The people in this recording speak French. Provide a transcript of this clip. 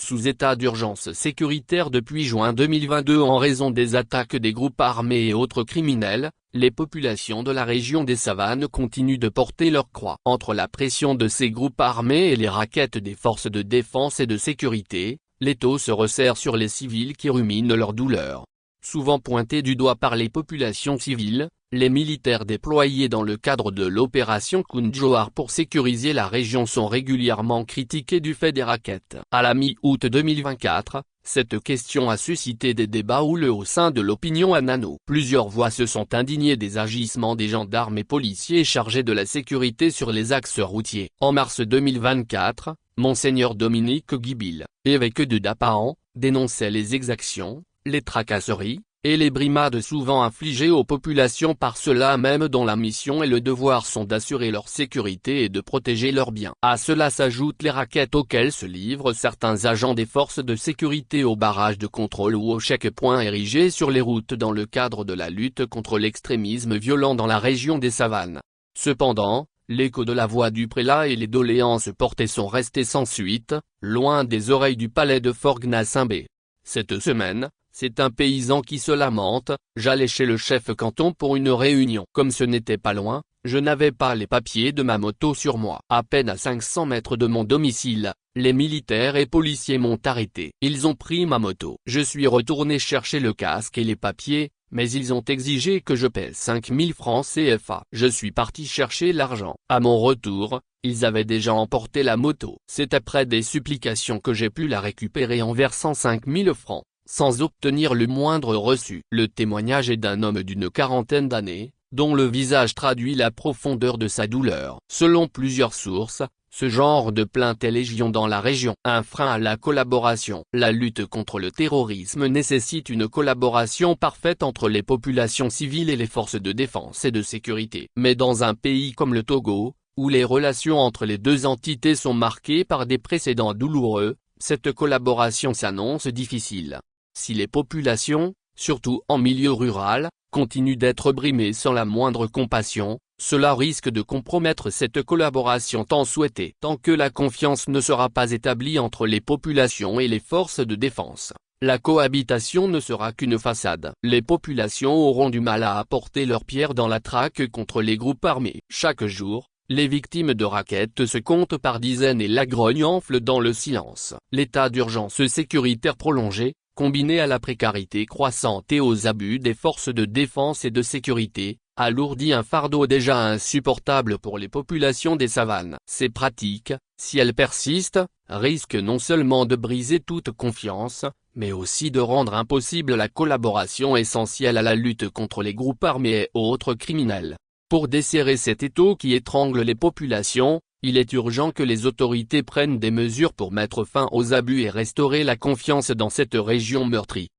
sous état d'urgence sécuritaire depuis juin 2022 en raison des attaques des groupes armés et autres criminels, les populations de la région des Savanes continuent de porter leur croix. Entre la pression de ces groupes armés et les raquettes des forces de défense et de sécurité, l'étau se resserre sur les civils qui ruminent leur douleur. Souvent pointés du doigt par les populations civiles, les militaires déployés dans le cadre de l'opération Khounjouar pour sécuriser la région sont régulièrement critiqués du fait des raquettes. À la mi-août 2024, cette question a suscité des débats houleux au sein de l'opinion à Nano. Plusieurs voix se sont indignées des agissements des gendarmes et policiers chargés de la sécurité sur les axes routiers. En mars 2024, Monseigneur Dominique Guibil, évêque de Dapahan, dénonçait les exactions, les tracasseries, et les brimades souvent infligées aux populations par ceux-là même dont la mission et le devoir sont d'assurer leur sécurité et de protéger leurs biens. À cela s'ajoutent les raquettes auxquelles se livrent certains agents des forces de sécurité aux barrages de contrôle ou aux checkpoints érigés sur les routes dans le cadre de la lutte contre l'extrémisme violent dans la région des Savanes. Cependant, l'écho de la voix du prélat et les doléances portées sont restés sans suite, loin des oreilles du palais de Forgues-Nassimbé. Cette semaine, c'est un paysan qui se lamente: j'allais chez le chef canton pour une réunion. Comme ce n'était pas loin, je n'avais pas les papiers de ma moto sur moi. À peine à 500 mètres de mon domicile, les militaires et policiers m'ont arrêté. Ils ont pris ma moto. Je suis retourné chercher le casque et les papiers, mais ils ont exigé que je paie 5000 francs CFA. Je suis parti chercher l'argent. À mon retour, ils avaient déjà emporté la moto. C'est après des supplications que j'ai pu la récupérer en versant 5000 francs, sans obtenir le moindre reçu. Le témoignage est d'un homme d'une quarantaine d'années, dont le visage traduit la profondeur de sa douleur. Selon plusieurs sources, ce genre de plainte est légion dans la région. Un frein à la collaboration. La lutte contre le terrorisme nécessite une collaboration parfaite entre les populations civiles et les forces de défense et de sécurité. Mais dans un pays comme le Togo, où les relations entre les deux entités sont marquées par des précédents douloureux, cette collaboration s'annonce difficile. Si les populations, surtout en milieu rural, continuent d'être brimées sans la moindre compassion, cela risque de compromettre cette collaboration tant souhaitée. Tant que la confiance ne sera pas établie entre les populations et les forces de défense, la cohabitation ne sera qu'une façade. Les populations auront du mal à apporter leur pierre dans la traque contre les groupes armés. Chaque jour, les victimes de raquettes se comptent par dizaines et la grogne enfle dans le silence. L'état d'urgence sécuritaire prolongé, combiné à la précarité croissante et aux abus des forces de défense et de sécurité, alourdit un fardeau déjà insupportable pour les populations des Savanes. Ces pratiques, si elles persistent, risquent non seulement de briser toute confiance, mais aussi de rendre impossible la collaboration essentielle à la lutte contre les groupes armés et autres criminels. Pour desserrer cet étau qui étrangle les populations, il est urgent que les autorités prennent des mesures pour mettre fin aux abus et restaurer la confiance dans cette région meurtrie.